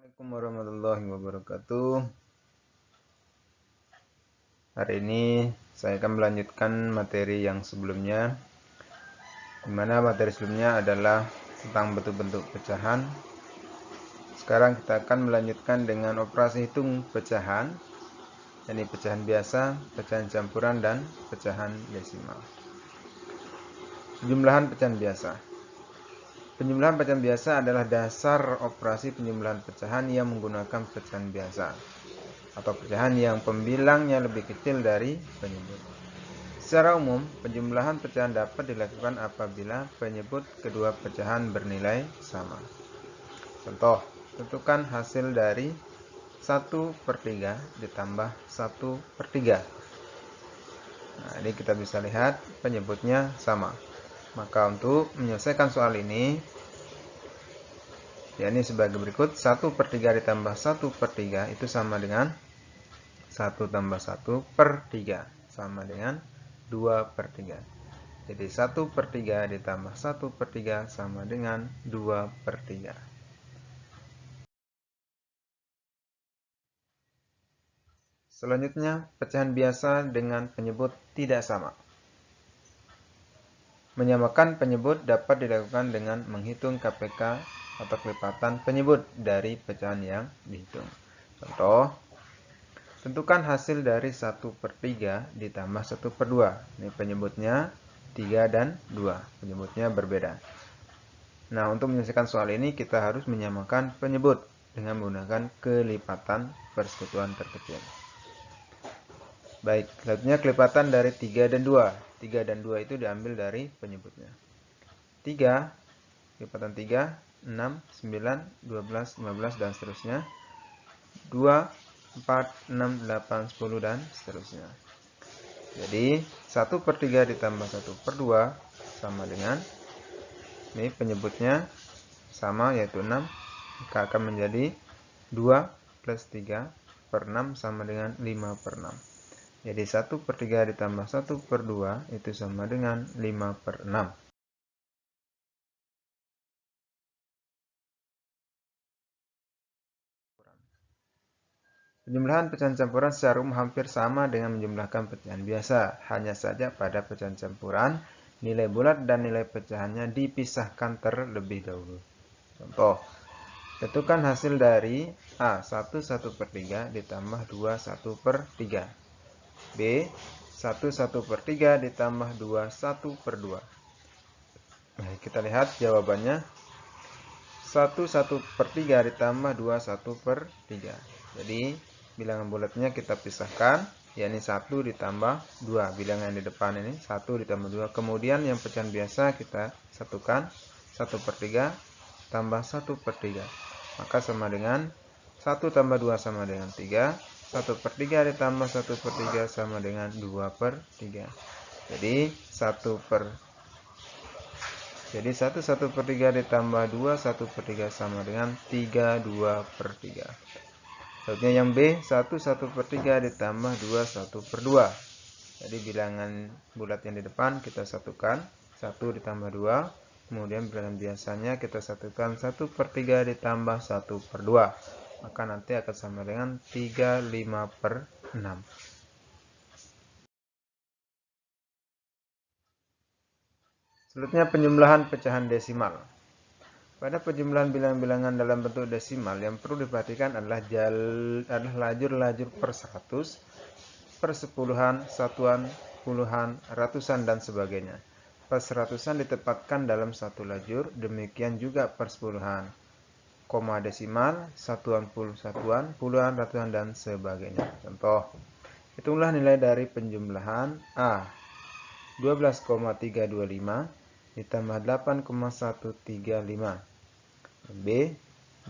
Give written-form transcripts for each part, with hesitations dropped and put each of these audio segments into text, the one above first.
Assalamualaikum warahmatullahi wabarakatuh. Hari ini saya akan melanjutkan materi yang sebelumnya, di mana materi sebelumnya adalah tentang bentuk-bentuk pecahan. Sekarang kita akan melanjutkan dengan operasi hitung pecahan, yakni pecahan biasa, pecahan campuran, dan pecahan desimal. Penjumlahan pecahan biasa. Penjumlahan pecahan biasa adalah dasar operasi penjumlahan pecahan yang menggunakan pecahan biasa, atau pecahan yang pembilangnya lebih kecil dari penyebut. Secara umum, penjumlahan pecahan dapat dilakukan apabila penyebut kedua pecahan bernilai sama. Contoh, tentukan hasil dari 1/3 ditambah 1/3. Nah, ini kita bisa lihat penyebutnya sama. Maka untuk menyelesaikan soal ini, yakni sebagai berikut: 1/3 ditambah 1/3 itu sama dengan 1 tambah 1/3, sama dengan 2/3. Jadi 1/3 ditambah 1/3 sama dengan 2/3. Selanjutnya, pecahan biasa dengan penyebut tidak sama. Menyamakan penyebut dapat dilakukan dengan menghitung KPK atau kelipatan penyebut dari pecahan yang dihitung. Contoh, tentukan hasil dari 1/3 ditambah 1/2. Ini penyebutnya 3 dan 2. Penyebutnya berbeda. Nah, untuk menyelesaikan soal ini kita harus menyamakan penyebut dengan menggunakan kelipatan persekutuan terkecil. Baik, selanjutnya kelipatan dari 3 dan 2. 3 dan 2 itu diambil dari penyebutnya. 3, kelipatan 3, 6, 9, 12, 15, dan seterusnya. 2, 4, 6, 8, 10, dan seterusnya. Jadi, 1/3 ditambah 1/2 sama dengan, ini penyebutnya sama, yaitu 6. Maka akan menjadi 2 plus 3/6 sama dengan 5/6. Jadi 1/3 ditambah 1/2 itu sama dengan 5/6. Penjumlahan pecahan campuran secara umum hampir sama dengan menjumlahkan pecahan biasa. Hanya saja pada pecahan campuran, nilai bulat dan nilai pecahannya dipisahkan terlebih dahulu. Contoh, tentukan hasil dari A. 1/1/3 ditambah 2 1/3. B. 1/1/3 ditambah 2 1/2. Nah, kita lihat jawabannya. 1/1/3 ditambah 2 1/3. Jadi bilangan bulatnya kita pisahkan, yakni 1 ditambah 2. Bilangan di depan ini 1 ditambah 2. Kemudian yang pecahan biasa kita satukan, 1/3 tambah 1/3. Maka sama dengan 1 tambah 2 sama dengan 3. 1/3 ditambah 1/3 sama dengan 2/3. Jadi 1/3 ditambah 2 1/3 sama dengan 3 2/3. Selanjutnya yang B, 1/1/3 ditambah 2 1/2. Jadi bilangan bulat yang di depan kita satukan, 1 ditambah 2. Kemudian bilangan biasanya kita satukan, 1/3 ditambah 1/2. Maka nanti akan sama dengan 3 5/6. Selanjutnya penjumlahan pecahan desimal. Pada penjumlahan bilangan-bilangan dalam bentuk desimal, yang perlu diperhatikan adalah lajur-lajur per 100, persepuluhan, satuan, puluhan, ratusan, dan sebagainya. Perseratusan ditempatkan dalam satu lajur, demikian juga persepuluhan, koma desimal, satuan, puluhan, ratusan, dan sebagainya. Contoh, hitunglah nilai dari penjumlahan A. 12,325 ditambah 8,135. B.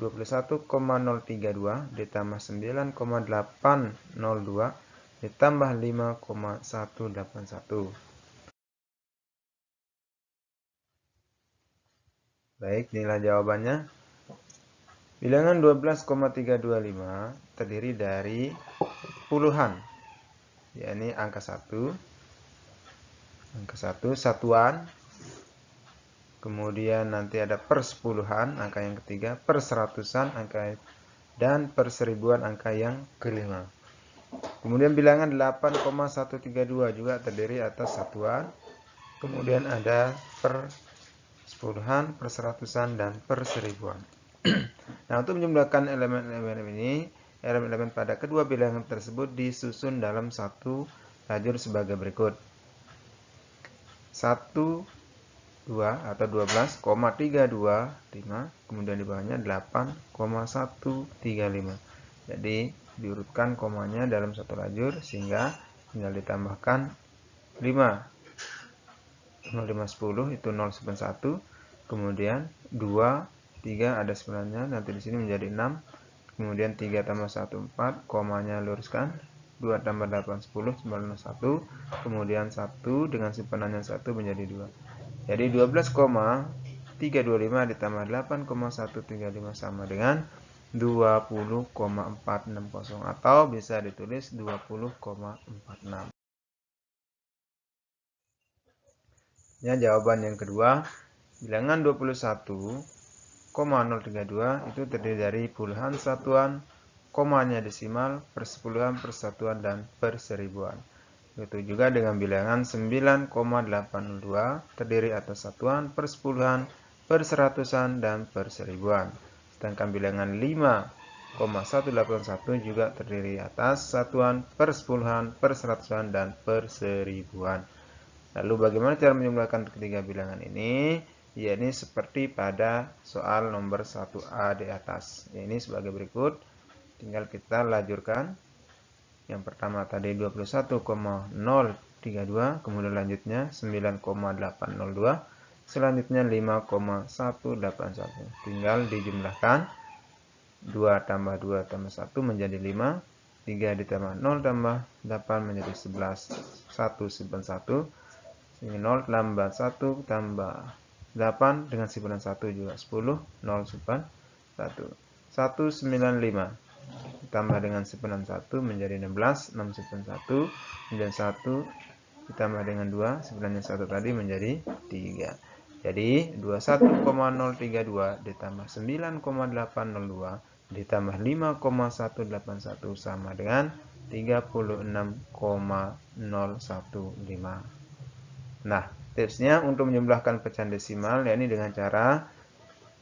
21,032 ditambah 9,802 ditambah 5,181. Baik, inilah jawabannya. Bilangan 12,325 terdiri dari puluhan, yakni angka 1, satuan, kemudian nanti ada persepuluhan, angka yang ketiga, perseratusan, angka dan perseribuan angka yang kelima. Kemudian bilangan 8,132 juga terdiri atas satuan, kemudian ada per sepuluhan, per seratusan, dan per seribuan. Nah, untuk menjumlahkan elemen-elemen ini, elemen-elemen pada kedua bilangan tersebut disusun dalam satu lajur sebagai berikut. 1, 2 atau 12,325, kemudian di bawahnya 8,135. Jadi diurutkan komanya dalam satu lajur sehingga tinggal ditambahkan 5. 0, 5, 10 itu 0 sampai 1. Kemudian 2, 3 ada 9-nya, nanti di sini menjadi 6. Kemudian 3 tambah 1, 4, komanya luruskan. 2 tambah 8, 10, 91. Kemudian 1 dengan simpanannya 1 menjadi 2. Jadi 12,325 ditambah 8,135 sama dengan 20,460 atau bisa ditulis 20,46. Ya, jawaban yang kedua, bilangan 21,032 itu terdiri dari puluhan satuan, komanya desimal, persepuluhan, persatuan, dan perseribuan. Begitu juga dengan bilangan 9,802 terdiri atas satuan, persepuluhan, perseratusan, dan perseribuan. Sedangkan bilangan 5,181 juga terdiri atas satuan, persepuluhan, perseratusan, dan perseribuan. Lalu bagaimana cara menjumlahkan ketiga bilangan ini? Ya, ini seperti pada soal nomor 1A di atas. Ya, ini sebagai berikut. Tinggal kita lajurkan. Yang pertama tadi 21,032, kemudian lanjutnya 9,802, selanjutnya 5,181. Tinggal dijumlahkan. 2 tambah 2 tambah 1 menjadi 5. 3 ditambah 0 tambah 8 menjadi 11. 1 simpan 1. 0 tambah 1 tambah 8 dengan simpanan 1 juga 10. 0 simpan 1. 195 ditambah dengan simpanan 1 menjadi 16. 6 simpan 1. Kemudian 1 ditambah dengan 2. Simpanannya 1 tadi menjadi 3. Jadi 21,032 ditambah 9,802 ditambah 5,181 sama dengan 36,015. Nah, tipsnya untuk menjumlahkan pecahan desimal yakni dengan cara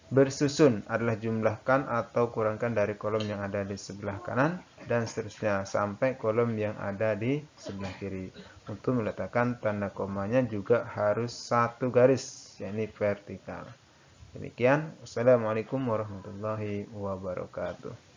bersusun adalah jumlahkan atau kurangkan dari kolom yang ada di sebelah kanan dan seterusnya sampai kolom yang ada di sebelah kiri. Untuk meletakkan tanda komanya juga harus satu garis, yakni vertikal. Demikian, wassalamualaikum warahmatullahi wabarakatuh.